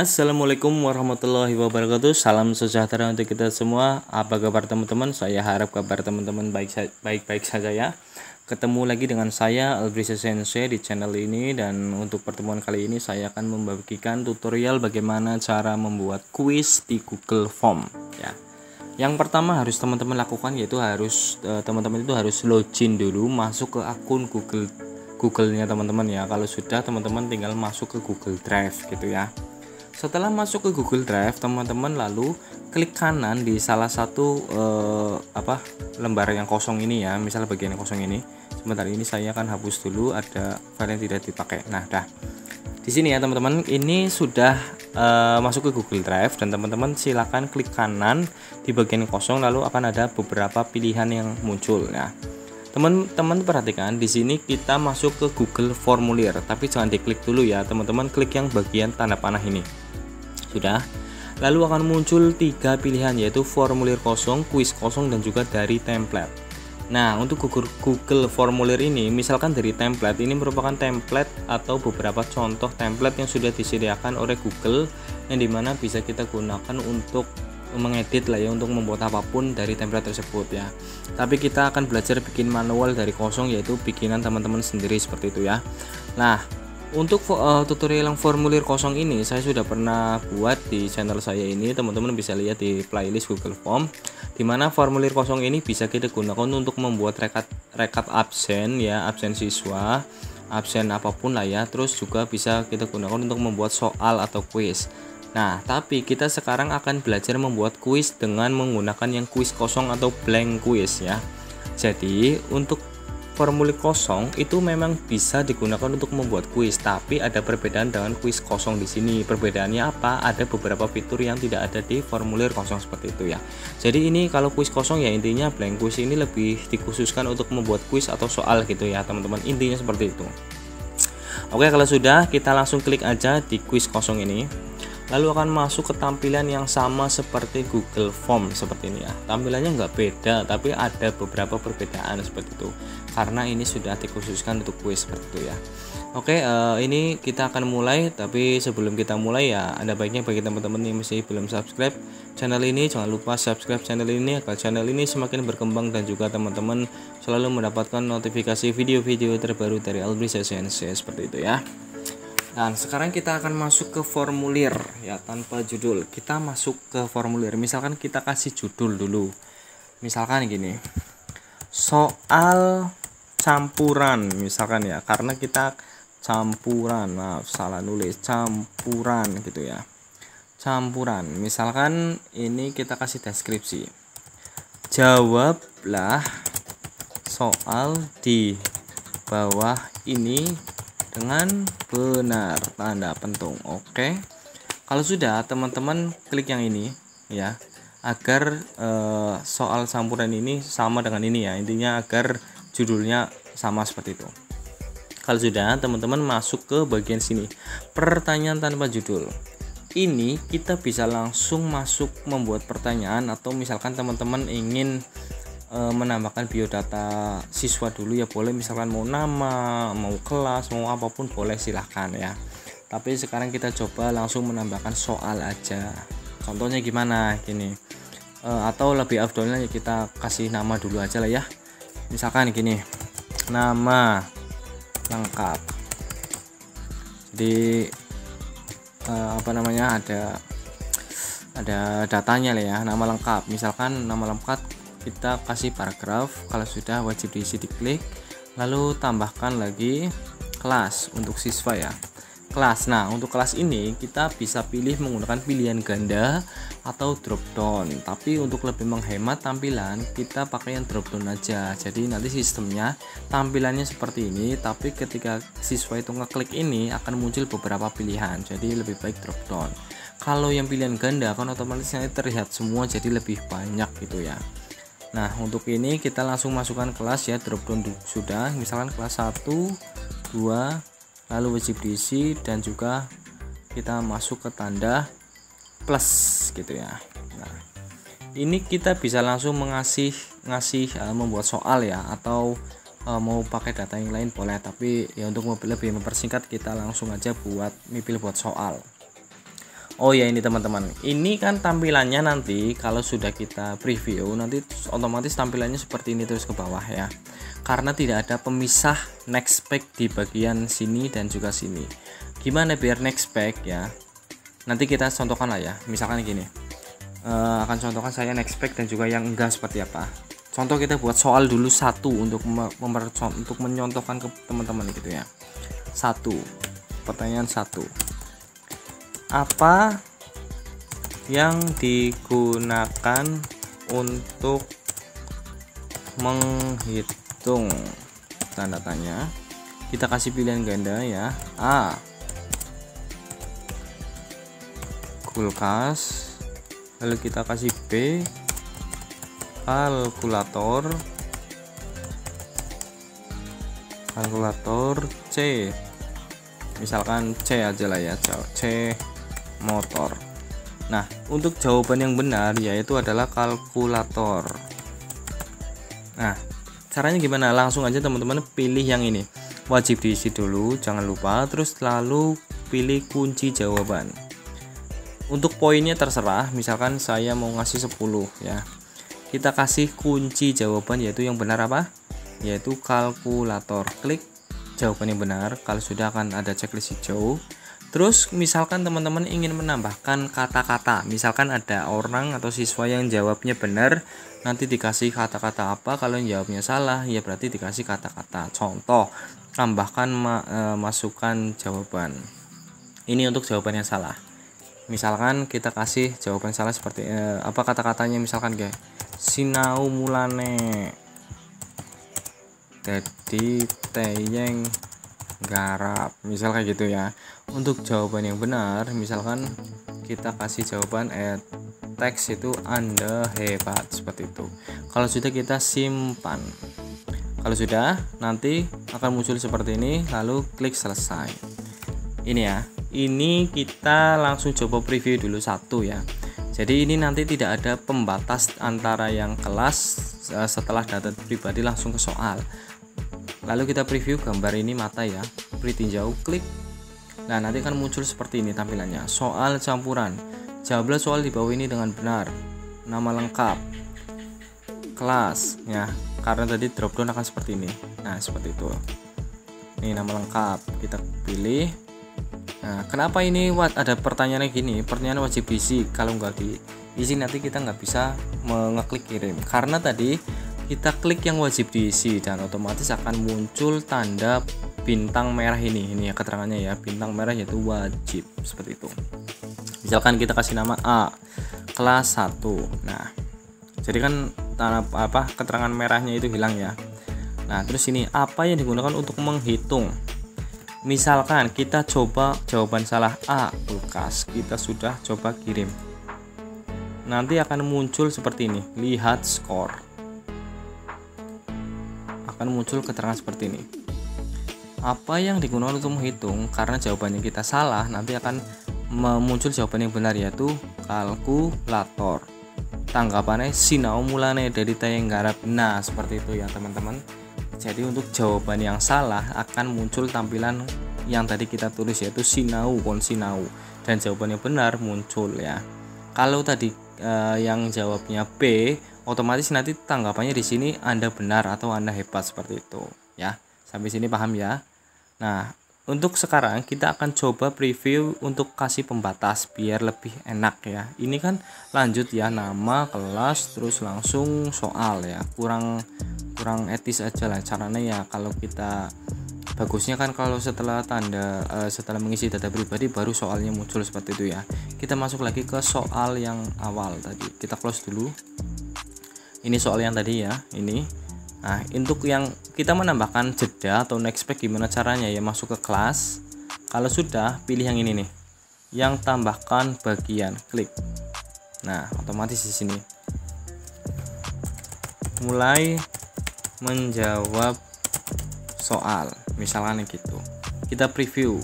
Assalamualaikum warahmatullahi wabarakatuh. Salam sejahtera untuk kita semua. Apa kabar teman-teman? Saya harap kabar teman-teman baik-baik saja ya. Ketemu lagi dengan saya Albrisa Sensei di channel ini, dan untuk pertemuan kali ini saya akan membagikan tutorial bagaimana cara membuat kuis di Google Form ya. Yang pertama harus teman-teman lakukan yaitu teman-teman itu harus login dulu, masuk ke akun Google-nya teman-teman ya. Kalau sudah, teman-teman tinggal masuk ke Google Drive gitu ya. Setelah masuk ke Google Drive, teman-teman lalu klik kanan di salah satu lembar yang kosong ini ya, misalnya bagian yang kosong ini. Sebentar, ini saya akan hapus dulu, ada file yang tidak dipakai. Nah, dah di sini ya teman-teman, ini sudah masuk ke Google Drive, dan teman-teman silakan klik kanan di bagian yang kosong, lalu akan ada beberapa pilihan yang muncul. Nah, teman-teman perhatikan di sini kita masuk ke Google Formulir, tapi jangan diklik dulu ya teman-teman, klik yang bagian tanda panah ini. Sudah, lalu akan muncul 3 pilihan yaitu formulir kosong, kuis kosong, dan juga dari template. Nah, untuk Google Formulir ini, misalkan dari template ini merupakan template atau beberapa contoh template yang sudah disediakan oleh Google, yang dimana bisa kita gunakan untuk mengedit lah ya, untuk membuat apapun dari template tersebut ya. Tapi kita akan belajar bikin manual dari kosong, yaitu bikinan teman-teman sendiri seperti itu ya. Nah, untuk tutorial yang formulir kosong ini saya sudah pernah buat di channel saya ini, teman-teman bisa lihat di playlist Google Form, dimana formulir kosong ini bisa kita gunakan untuk membuat rekap absen ya, absen siswa, absen apapun lah ya. Terus juga bisa kita gunakan untuk membuat soal atau kuis. Nah, tapi kita sekarang akan belajar membuat kuis dengan menggunakan yang kuis kosong atau blank quiz ya. Jadi, untuk formulir kosong itu memang bisa digunakan untuk membuat kuis, tapi ada perbedaan dengan kuis kosong di sini. Perbedaannya apa? Ada beberapa fitur yang tidak ada di formulir kosong seperti itu ya. Jadi ini kalau kuis kosong ya, intinya blank quiz ini lebih dikhususkan untuk membuat kuis atau soal gitu ya, teman-teman. Intinya seperti itu. Oke, kalau sudah, kita langsung klik aja di kuis kosong ini. Lalu akan masuk ke tampilan yang sama seperti Google Form seperti ini ya. Tampilannya nggak beda, tapi ada beberapa perbedaan seperti itu, karena ini sudah dikhususkan untuk kuis seperti itu ya. Oke, ini kita akan mulai, tapi sebelum kita mulai ya, ada baiknya bagi teman-teman yang masih belum subscribe channel ini, jangan lupa subscribe channel ini agar channel ini semakin berkembang, dan juga teman-teman selalu mendapatkan notifikasi video-video terbaru dari Albrisa Sensei seperti itu ya. Dan sekarang kita akan masuk ke formulir ya, tanpa judul. Kita masuk ke formulir. Misalkan kita kasih judul dulu. Misalkan gini, soal campuran misalkan ya, karena kita campuran, maaf salah nulis, campuran gitu ya. Campuran. Misalkan ini kita kasih deskripsi. Jawablah soal di bawah ini dengan benar, tanda pentung. Oke, kalau sudah, teman-teman klik yang ini ya, agar soal campuran ini sama dengan ini ya, intinya agar judulnya sama seperti itu. Kalau sudah, teman-teman masuk ke bagian sini, pertanyaan tanpa judul. Ini kita bisa langsung masuk membuat pertanyaan, atau misalkan teman-teman ingin menambahkan biodata siswa dulu ya boleh, misalkan mau nama, mau kelas, mau apapun boleh, silahkan ya. Tapi sekarang kita coba langsung menambahkan soal aja. Contohnya gimana gini, atau lebih afdolnya ya kita kasih nama dulu aja lah ya. Misalkan gini, nama lengkap. Jadi ada datanya lah ya, nama lengkap. Misalkan nama lengkap kita kasih paragraf, kalau sudah wajib diisi, diklik, lalu tambahkan lagi kelas untuk siswa ya, kelas. Nah, untuk kelas ini kita bisa pilih menggunakan pilihan ganda atau drop down, tapi untuk lebih menghemat tampilan kita pakai yang drop down aja. Jadi nanti sistemnya tampilannya seperti ini, tapi ketika siswa itu ngeklik ini akan muncul beberapa pilihan, jadi lebih baik drop down. Kalau yang pilihan ganda kan otomatisnya terlihat semua, jadi lebih banyak gitu ya. Nah, untuk ini kita langsung masukkan kelas ya, drop down sudah, misalkan kelas 1, 2, lalu wajib diisi, dan juga kita masuk ke tanda plus gitu ya. Nah, ini kita bisa langsung ngasih membuat soal ya, atau mau pakai data yang lain boleh, tapi ya untuk lebih mempersingkat kita langsung aja buat soal. Oh ya, ini teman-teman, ini kan tampilannya nanti kalau sudah kita preview nanti otomatis tampilannya seperti ini terus ke bawah ya, karena tidak ada pemisah next spec di bagian sini dan juga sini. Gimana biar next spec ya, nanti kita contohkan lah ya, misalkan gini, akan contohkan saya next spec dan juga yang enggak seperti apa. Contoh kita buat soal dulu satu untuk menyontohkan ke teman-teman gitu ya. Pertanyaan 1, apa yang digunakan untuk menghitung, tanda tanya. Kita kasih pilihan ganda ya. A, kulkas. Lalu kita kasih B, kalkulator. C, misalkan C aja lah ya, C, motor. Nah, untuk jawaban yang benar yaitu adalah kalkulator. Nah, caranya gimana? Langsung aja teman-teman pilih yang ini. Wajib diisi dulu, jangan lupa. Terus lalu pilih kunci jawaban. Untuk poinnya terserah, misalkan saya mau ngasih 10 ya. Kita kasih kunci jawaban yaitu yang benar apa? Yaitu kalkulator. Klik jawaban yang benar. Kalau sudah akan ada checklist hijau. Terus misalkan teman-teman ingin menambahkan kata-kata, misalkan ada orang atau siswa yang jawabnya benar, nanti dikasih kata-kata apa. Kalau yang jawabnya salah ya berarti dikasih kata-kata. Contoh, tambahkan masukan jawaban. Ini untuk jawaban yang salah. Misalkan kita kasih jawaban salah seperti apa kata-katanya, misalkan kayak sinau mulane dadi teyeng garap, misal kayak gitu ya. Untuk jawaban yang benar misalkan kita kasih jawaban teks itu Anda hebat, seperti itu. Kalau sudah kita simpan. Kalau sudah nanti akan muncul seperti ini, lalu klik selesai. Ini ya, ini kita langsung coba preview dulu satu ya. Jadi ini nanti tidak ada pembatas antara yang kelas setelah data pribadi langsung ke soal. Lalu kita preview gambar ini mata ya, beri tinjau, klik. Nah, nanti akan muncul seperti ini tampilannya. Soal campuran. Jawablah soal di bawah ini dengan benar. Nama lengkap, kelas ya, karena tadi drop down akan seperti ini. Nah, seperti itu. Ini nama lengkap, kita pilih. Nah, kenapa ini ada pertanyaannya gini? Pertanyaan wajib diisi. Kalau nggak diisi nanti kita nggak bisa mengeklik kirim. Karena tadi kita klik yang wajib diisi dan otomatis akan muncul tanda bintang merah ini ya keterangannya ya, bintang merah yaitu wajib, seperti itu. Misalkan kita kasih nama A, kelas 1. Nah, jadi kan keterangan merahnya itu hilang ya. Nah, terus ini apa yang digunakan untuk menghitung? Misalkan kita coba jawaban salah A, kulkas. Kita sudah coba kirim. Nanti akan muncul seperti ini, lihat skor. Akan muncul keterangan seperti ini. Apa yang digunakan untuk menghitung? Karena jawabannya kita salah, nanti akan muncul jawaban yang benar yaitu kalkulator. Tanggapannya sinau mulane dari tayang garap. Nah, seperti itu ya teman-teman. Jadi untuk jawaban yang salah akan muncul tampilan yang tadi kita tulis yaitu sinau, dan jawaban yang benar muncul ya. Kalau tadi yang jawabnya B, otomatis nanti tanggapannya di sini Anda benar atau Anda hebat, seperti itu ya. Sampai sini paham ya? Nah, untuk sekarang kita akan coba preview untuk kasih pembatas biar lebih enak ya. Ini kan lanjut ya, nama, kelas, terus langsung soal ya. Kurang etis aja lah caranya ya. Kalau kita bagusnya kan kalau setelah setelah mengisi data pribadi baru soalnya muncul, seperti itu ya. Kita masuk lagi ke soal yang awal tadi. Kita close dulu. Ini soal yang tadi ya, ini. Nah, untuk yang kita menambahkan jeda atau next spec gimana caranya ya, masuk ke kelas. Kalau sudah, pilih yang ini nih, yang tambahkan bagian, klik. Nah, otomatis di sini mulai menjawab soal, misalkan gitu. Kita preview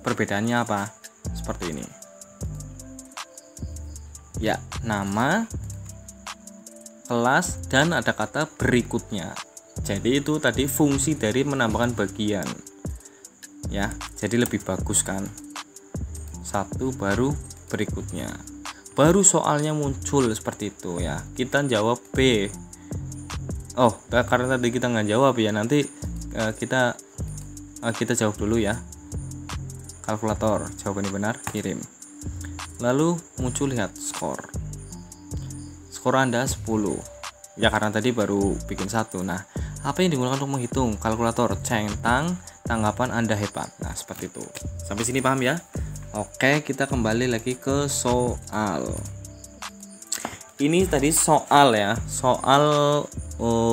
perbedaannya apa, seperti ini ya, nama, kelas, dan ada kata berikutnya. Jadi itu tadi fungsi dari menambahkan bagian ya, jadi lebih bagus kan. Satu baru berikutnya. Baru soalnya muncul seperti itu ya. Kita jawab B. Oh, karena tadi kita nggak jawab ya, nanti kita jawab dulu ya. Kalkulator, jawabannya benar, kirim. Lalu muncul, lihat skor. Skor Anda 10. Ya karena tadi baru bikin 1. Nah, apa yang digunakan untuk menghitung? Kalkulator, centang, tanggapan Anda hebat. Nah, seperti itu. Sampai sini paham ya? Oke, kita kembali lagi ke soal. Ini tadi soal ya, soal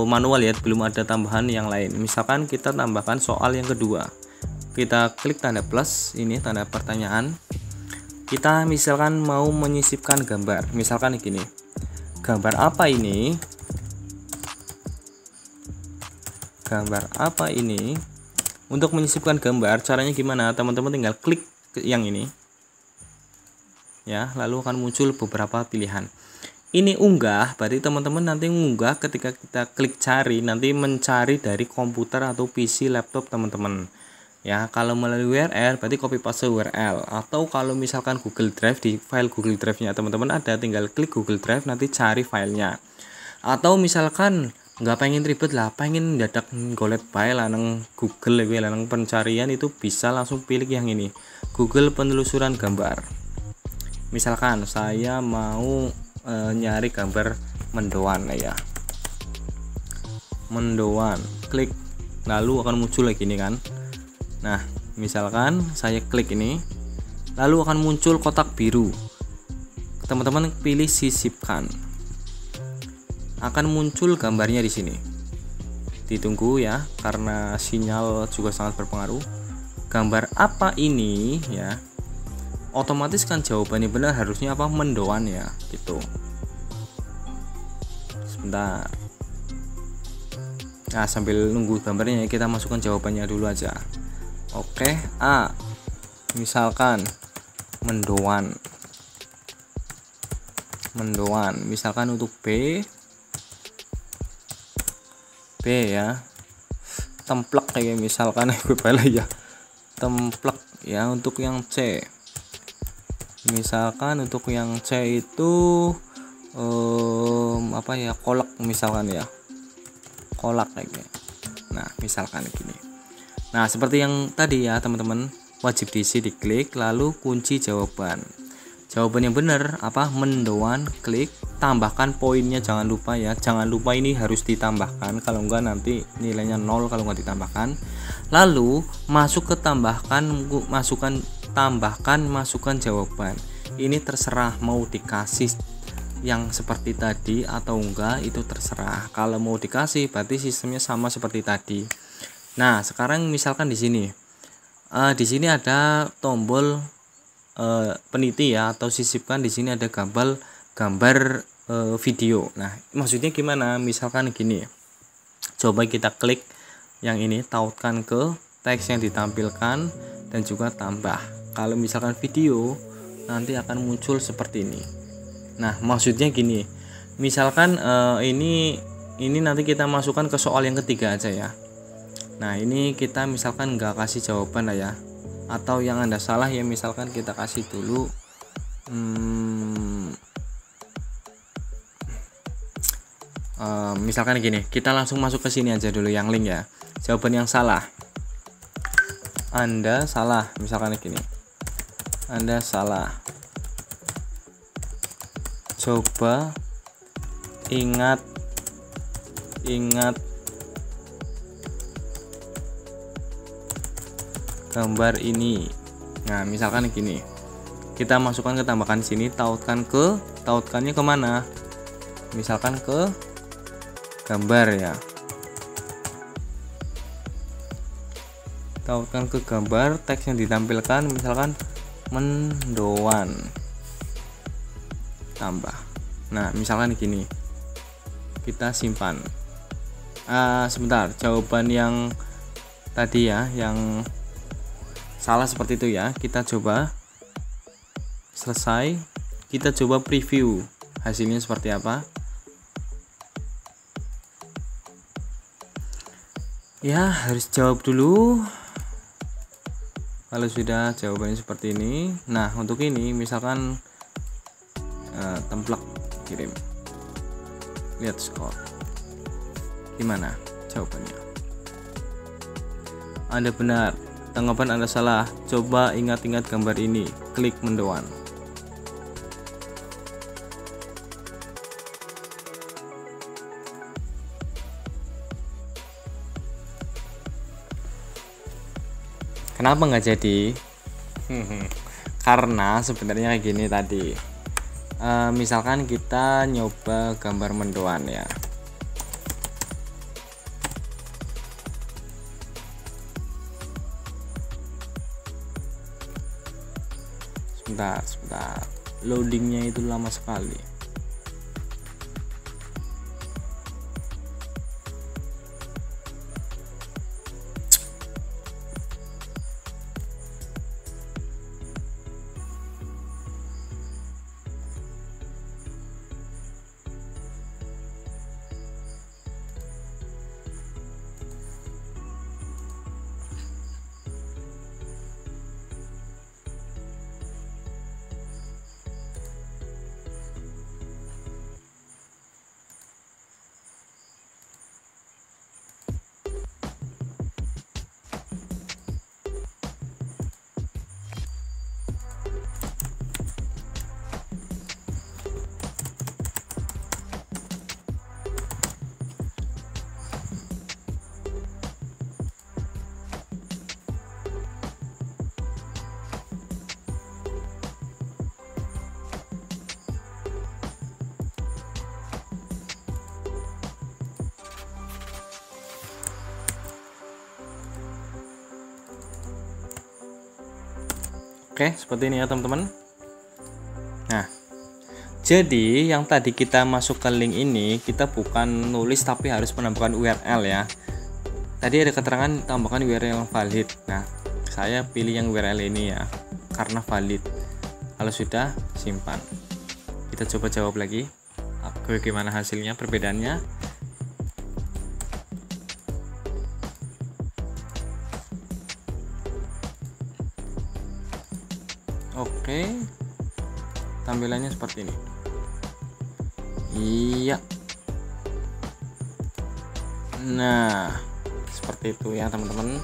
manual ya, belum ada tambahan yang lain. Misalkan kita tambahkan soal yang kedua. Kita klik tanda plus, ini tanda pertanyaan. Kita misalkan mau menyisipkan gambar. Misalkan gini. Gambar apa ini? Gambar apa ini? Untuk menyisipkan gambar, caranya gimana? Teman-teman tinggal klik yang ini ya, lalu akan muncul beberapa pilihan. Ini unggah, berarti teman-teman nanti mengunggah ketika kita klik cari, nanti mencari dari komputer atau PC, laptop teman-teman ya. Kalau melalui URL berarti copy paste URL, atau kalau misalkan Google Drive, di file Google Drive-nya teman-teman ada, tinggal klik Google Drive, nanti cari filenya. Atau misalkan nggak pengen ribet lah, pengen dadak golet bae lanang Google ya, lanang pencarian, itu bisa langsung pilih yang ini, Google penelusuran gambar. Misalkan saya mau nyari gambar mendoan ya, mendoan, klik, lalu akan muncul lagi ini kan. Nah, misalkan saya klik ini, lalu akan muncul kotak biru, teman-teman pilih sisipkan, akan muncul gambarnya di sini. Ditunggu ya, karena sinyal juga sangat berpengaruh. Gambar apa ini ya? Otomatis kan jawabannya benar, harusnya apa? Mendoan ya, gitu. Sebentar. Nah, sambil nunggu gambarnya kita masukkan jawabannya dulu aja. Oke, A. Misalkan mendoan. Mendoan. Misalkan untuk B ya, templek kayak misalkan gue balik ya, templek ya. Untuk yang C, misalkan untuk yang C itu apa ya, kolak misalkan ya, kolak kayak. Nah, misalkan gini. Nah, seperti yang tadi ya teman-teman, wajib diisi, diklik, lalu kunci jawaban. Jawaban yang benar apa? Mendoan, klik, tambahkan poinnya, jangan lupa ya, jangan lupa ini harus ditambahkan, kalau enggak nanti nilainya 0 kalau enggak ditambahkan. Lalu masuk ke tambahkan, masukkan jawaban. Ini terserah mau dikasih yang seperti tadi atau enggak, itu terserah. Kalau mau dikasih berarti sistemnya sama seperti tadi. Nah, sekarang misalkan di sini ada tombol peniti ya, atau sisipkan. Di sini ada gambar video. Nah, maksudnya gimana? Misalkan gini, coba kita klik yang ini, tautkan ke teks yang ditampilkan dan juga tambah. Kalau misalkan video, nanti akan muncul seperti ini. Nah, maksudnya gini, misalkan ini nanti kita masukkan ke soal yang ketiga aja ya. Nah, ini kita misalkan nggak kasih jawaban lah ya, atau yang Anda salah ya, misalkan kita kasih dulu misalkan gini, kita langsung masuk ke sini aja dulu yang link ya. Jawaban yang salah, Anda salah, misalkan gini, Anda salah, coba ingat gambar ini. Nah, misalkan gini, kita masukkan ke tambahkan sini, tautkannya kemana? Misalkan ke gambar ya, tautkan ke gambar, teks yang ditampilkan misalkan mendoan, tambah. Nah, misalkan gini, kita simpan. Sebentar, jawaban yang tadi ya, yang salah seperti itu ya, kita coba selesai, kita coba preview hasilnya seperti apa ya. Harus jawab dulu. Kalau sudah jawabannya seperti ini, nah untuk ini misalkan template kirim, lihat skor gimana jawabannya. Anda benar, tanggapan Anda salah. Coba ingat-ingat gambar ini, klik mendoan. Kenapa nggak jadi? Karena sebenarnya kayak gini tadi. Misalkan kita nyoba gambar mendoan ya. Sebentar. Loadingnya itu lama sekali. Oke, seperti ini ya teman-teman. Nah, jadi yang tadi kita masuk ke link ini, kita bukan nulis tapi harus menambahkan URL ya. Tadi ada keterangan tambahkan URL yang valid. Nah, saya pilih yang URL ini ya, karena valid. Kalau sudah, simpan. Kita coba jawab lagi. Bagaimana hasilnya, perbedaannya? Oke, tampilannya seperti ini. Iya. Nah, seperti itu ya teman-teman.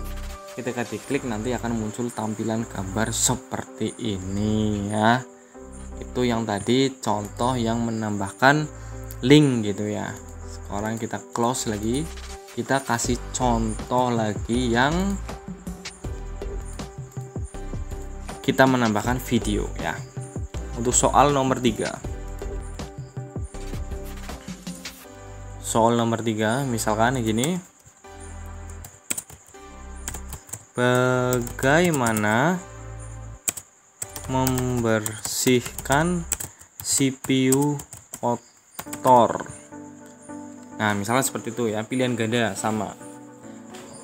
Ketika diklik nanti akan muncul tampilan gambar seperti ini ya. Itu yang tadi contoh yang menambahkan link gitu ya. Sekarang kita close lagi. Kita kasih contoh lagi yang kita menambahkan video ya. Untuk soal nomor 3. Soal nomor 3 misalkan gini. Bagaimana membersihkan CPU kotor? Nah, misalnya seperti itu ya, pilihan ganda sama.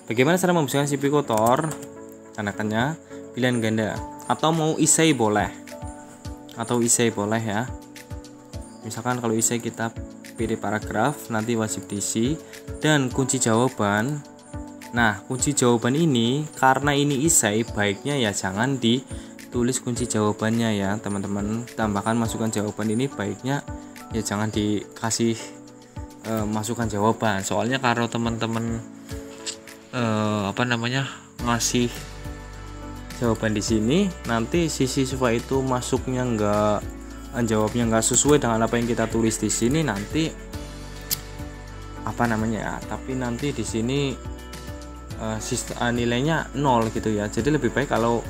Bagaimana cara membersihkan CPU kotor? Tanakannya pilihan ganda. Atau mau isai boleh, ya. Misalkan kalau isai kita pilih paragraf, nanti wajib diisi dan kunci jawaban. Nah, kunci jawaban ini karena ini isai, baiknya ya jangan ditulis kunci jawabannya ya teman-teman. Tambahkan masukan jawaban ini baiknya ya jangan dikasih masukan jawaban. Soalnya kalau teman-teman ngasih jawaban di sini, nanti si siswa itu masuknya jawabnya nggak sesuai dengan apa yang kita tulis di sini, nanti tapi nanti di sini nilainya 0 gitu ya. Jadi lebih baik kalau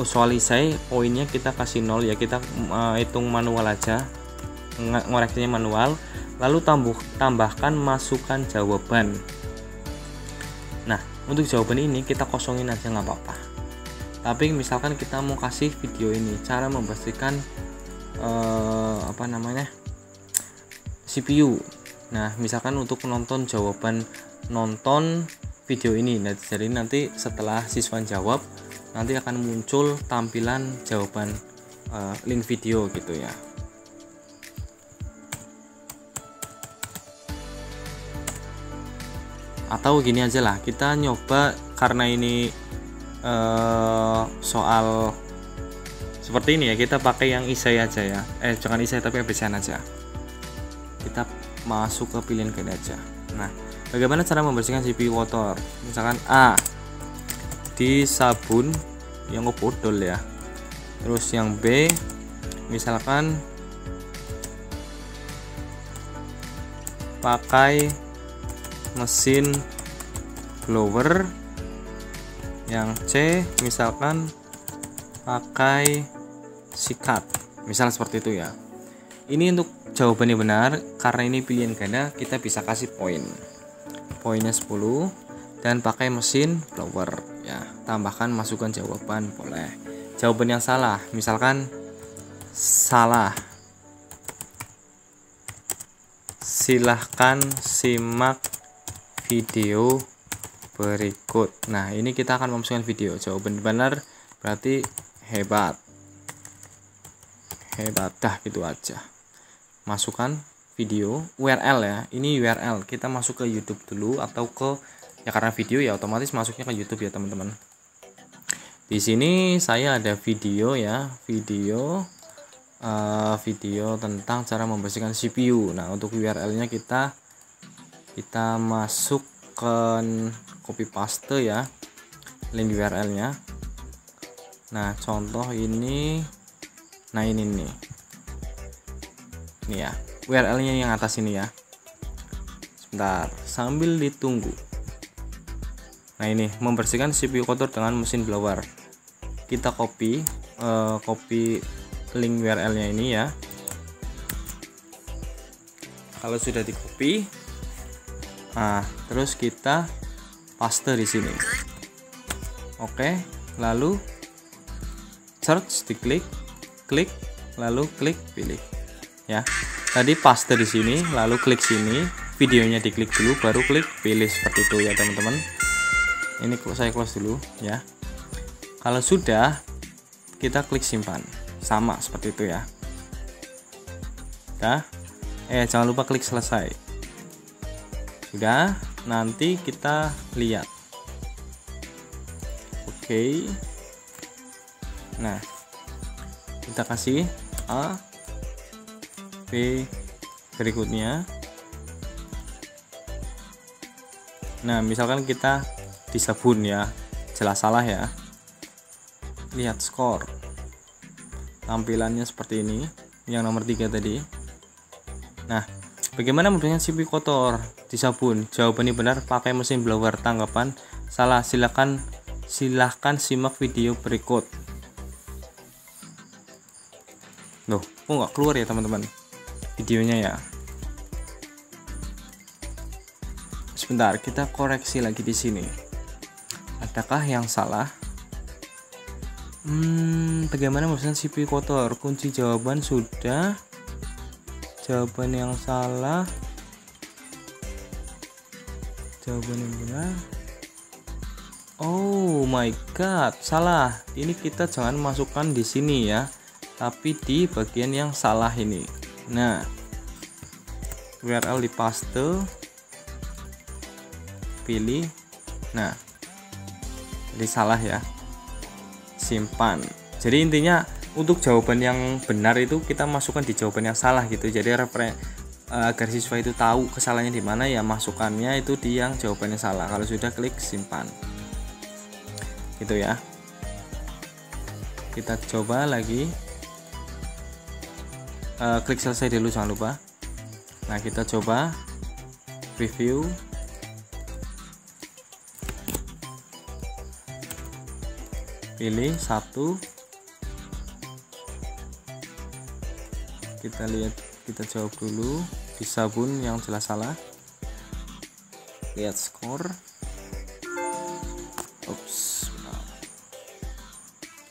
soal isai poinnya kita kasih 0 ya, kita hitung manual aja, ngoreksinya manual, lalu tambahkan masukan jawaban. Nah, untuk jawaban ini kita kosongin aja nggak apa-apa. Tapi misalkan kita mau kasih video ini, cara membersihkan CPU. Nah, misalkan untuk nonton video ini. Nah, jadi nanti setelah siswa jawab, nanti akan muncul tampilan jawaban link video gitu ya. Atau gini aja lah, kita nyoba karena ini soal seperti ini ya, kita pakai yang isai aja ya, jangan isai tapi ABCN aja. Kita masuk ke pilihan guide aja. Nah, bagaimana cara membersihkan CPU kotor? Misalkan A, di sabun yang bodol ya. Terus yang B, misalkan pakai mesin blower. Yang C, misalkan pakai sikat, misal seperti itu ya. Ini untuk jawabannya benar, karena ini pilihan ganda, kita bisa kasih poinnya 10 dan pakai mesin blower ya. Tambahkan masukkan jawaban boleh. Jawaban yang salah, misalkan salah, silahkan simak video berikut. Nah, ini kita akan memasukkan video. Jawaban benar berarti hebat dah, gitu aja. Masukkan video URL ya. Ini URL, kita masuk ke YouTube dulu atau ke, ya karena video ya otomatis masuknya ke YouTube ya teman-teman. Di sini saya ada video ya, video tentang cara membersihkan CPU. Nah, untuk URL-nya kita masukkan, copy paste ya link URL-nya. Nah, contoh ini, nah ini nih ya URL-nya yang atas ini ya. Sebentar, sambil ditunggu. Nah, ini membersihkan CPU kotor dengan mesin blower. Kita copy link URL-nya ini ya. Kalau sudah di copy, nah terus kita paste di sini. Oke, lalu search, diklik, klik, lalu klik pilih ya. Tadi paste di sini, lalu klik sini, videonya diklik dulu, baru klik pilih, seperti itu ya teman-teman. Ini saya close dulu ya. Kalau sudah, kita klik simpan, sama seperti itu ya. Udah, jangan lupa klik selesai. Sudah, nanti kita lihat. Oke. Nah, kita kasih A, B berikutnya. Nah, misalkan kita di sabun ya, jelas salah ya. Lihat skor, tampilannya seperti ini, yang nomor 3 tadi. Nah, bagaimana membersihkan CPU kotor di sabun? Jawabannya benar, pakai mesin blower. Tanggapan salah, silahkan simak video berikut. Loh, kok nggak keluar ya teman-teman videonya ya? Sebentar, kita koreksi lagi di sini. Adakah yang salah? Bagaimana membersihkan CPU kotor? Kunci jawaban sudah. Jawaban yang salah. Jawaban yang benar. Oh my god, salah. Ini kita jangan masukkan di sini ya, tapi di bagian yang salah ini. Nah, URL di paste, pilih. Nah, jadi salah ya, simpan. Jadi intinya untuk jawaban yang benar itu kita masukkan di jawaban yang salah gitu. Jadi agar siswa itu tahu kesalahannya di mana ya, masukannya itu di yang jawabannya salah. Kalau sudah, klik simpan. Gitu ya. Kita coba lagi. Klik selesai dulu, jangan lupa. Nah, kita coba review. Pilih satu. Kita lihat, kita jawab dulu di sabun yang jelas salah. Lihat skor. Ups.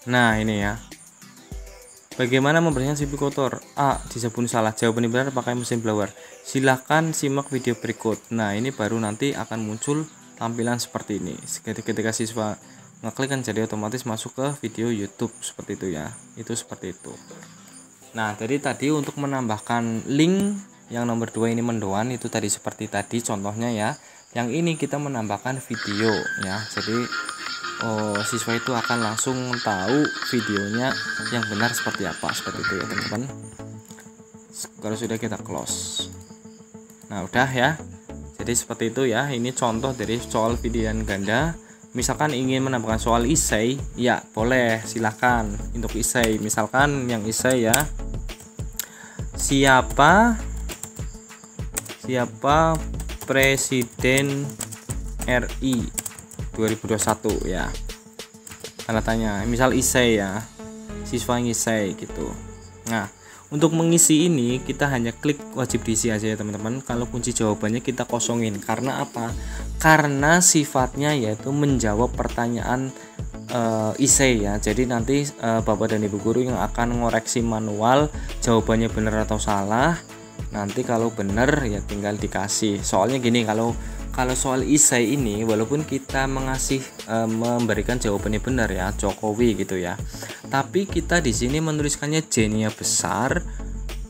Nah, ini ya. Bagaimana membersihkan CPU kotor? A, di sabun salah. Jawaban benar, pakai mesin blower. Silahkan simak video berikut. Nah, ini baru nanti akan muncul tampilan seperti ini. Ketika siswa ngeklik kan jadi otomatis masuk ke video YouTube seperti itu ya. Itu seperti itu. Nah, jadi tadi untuk menambahkan link yang nomor 2 ini mendoan, itu tadi seperti tadi contohnya ya. Yang ini kita menambahkan video ya. Jadi siswa itu akan langsung tahu videonya yang benar seperti apa, seperti itu ya teman-teman. Kalau sudah kita close. Nah udah ya, jadi seperti itu ya. Ini contoh dari soal bilangan ganda. Misalkan ingin menambahkan soal isai, ya boleh, silahkan untuk isai. Misalkan yang isai ya, siapa Presiden RI 2021 ya, tanda tanya. Misal isai ya, siswa ngisai gitu. Nah untuk mengisi ini kita hanya klik wajib diisi aja ya teman-teman. Kalau kunci jawabannya kita kosongin. Karena apa? Karena sifatnya yaitu menjawab pertanyaan isai ya. Jadi nanti Bapak dan Ibu guru yang akan ngoreksi manual jawabannya benar atau salah. Nanti kalau benar ya tinggal dikasih. Soalnya gini, kalau soal isai ini walaupun kita memberikan jawabannya benar ya, Jokowi gitu ya, tapi kita di sini menuliskannya J-nya besar,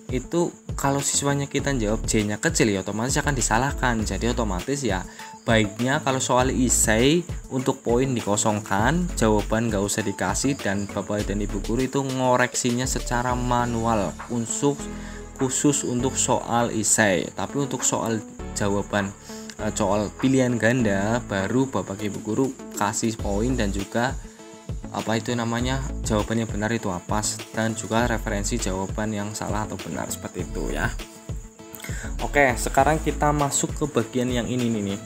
itu kalau siswanya kita jawab J-nya kecil ya otomatis akan disalahkan. Jadi otomatis ya baiknya kalau soal isai untuk poin dikosongkan, jawaban nggak usah dikasih, dan Bapak dan Ibu guru itu ngoreksinya secara manual khusus untuk soal isai. Tapi untuk soal jawaban soal pilihan ganda baru Bapak Ibu guru kasih poin dan juga jawabannya benar itu apa, dan juga referensi jawaban yang salah atau benar, seperti itu ya. Oke, sekarang kita masuk ke bagian yang ini nih,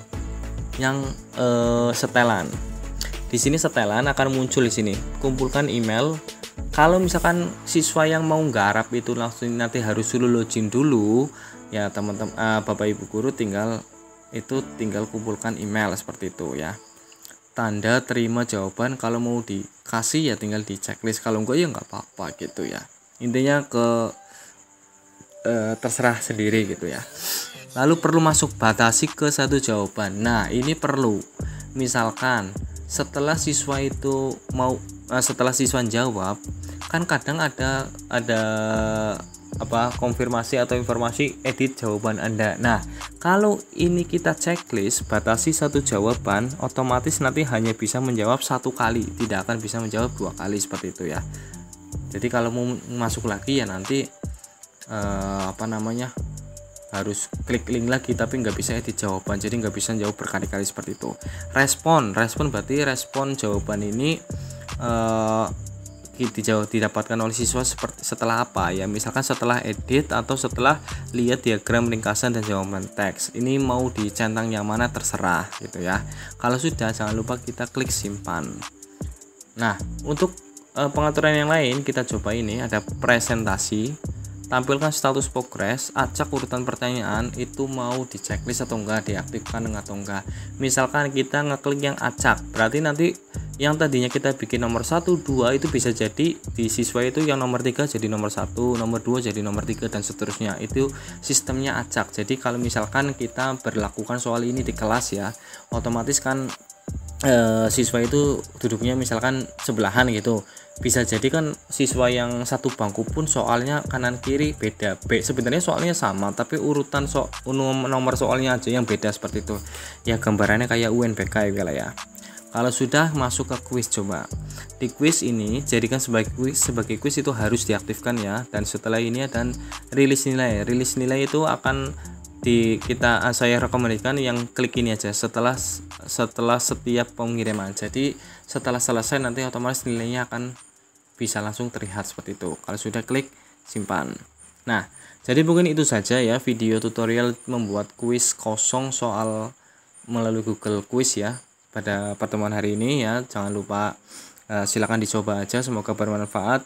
yang setelan. Di sini setelan akan muncul di sini. Kumpulkan email. Kalau misalkan siswa yang mau nggarap itu langsung nanti harus login dulu ya teman-teman, Bapak Ibu guru tinggal kumpulkan email seperti itu ya. Tanda terima jawaban, kalau mau dikasih ya tinggal di checklist, kalau enggak ya nggak apa-apa gitu ya. Intinya terserah sendiri gitu ya. Lalu perlu masuk batasi ke satu jawaban. Nah ini perlu, misalkan setelah siswa jawab kan kadang ada konfirmasi atau informasi edit jawaban Anda. Nah, kalau ini kita checklist batasi satu jawaban, otomatis nanti hanya bisa menjawab satu kali, tidak akan bisa menjawab 2 kali, seperti itu ya. Jadi kalau mau masuk lagi ya nanti harus klik link lagi, tapi nggak bisa edit jawaban, jadi nggak bisa jawab berkali-kali seperti itu. Respon berarti respon jawaban ini didapatkan oleh siswa setelah apa ya, misalkan setelah edit atau setelah lihat diagram ringkasan dan jawaban teks. Ini mau dicentang yang mana terserah gitu ya. Kalau sudah jangan lupa kita klik simpan. Nah untuk pengaturan yang lain kita coba ini, ada presentasi, tampilkan status progres, acak urutan pertanyaan itu mau di checklist atau enggak, diaktifkan atau enggak. Misalkan kita ngeklik yang acak, berarti nanti yang tadinya kita bikin nomor 1, 2 itu bisa jadi di siswa itu yang nomor 3 jadi nomor 1, nomor 2 jadi nomor 3 dan seterusnya. Itu sistemnya acak. Jadi kalau misalkan kita berlakukan soal ini di kelas ya, otomatis kan siswa itu duduknya misalkan sebelahan gitu. Bisa jadi kan siswa yang satu bangku pun soalnya kanan kiri beda. Sebenarnya soalnya sama tapi urutan nomor soalnya aja yang beda, seperti itu. Ya gambarannya kayak UNBK ya. Kalau sudah masuk ke kuis, coba di kuis ini jadikan sebagai kuis itu harus diaktifkan ya. Dan setelah ini dan rilis nilai itu akan saya rekomendasikan yang klik ini aja setelah setiap pengiriman. Jadi setelah selesai nanti otomatis nilainya akan bisa langsung terlihat seperti itu. Kalau sudah klik simpan. Nah jadi mungkin itu saja ya video tutorial membuat kuis kosong soal melalui Google Quiz ya pada pertemuan hari ini ya. Jangan lupa silakan dicoba aja, semoga bermanfaat.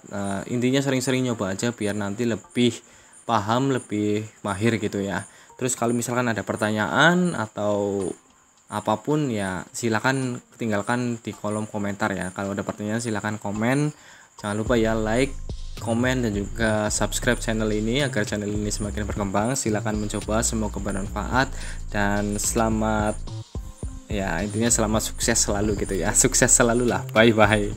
Intinya sering-sering nyoba aja biar nanti lebih paham, lebih mahir gitu ya. Terus kalau misalkan ada pertanyaan atau apapun ya silakan tinggalkan di kolom komentar ya. Kalau ada pertanyaan silakan komen. Jangan lupa ya like, komen dan juga subscribe channel ini agar channel ini semakin berkembang. Silakan mencoba, semoga bermanfaat dan selamat ya, intinya selamat sukses selalu gitu ya. Sukses selalu lah. Bye bye.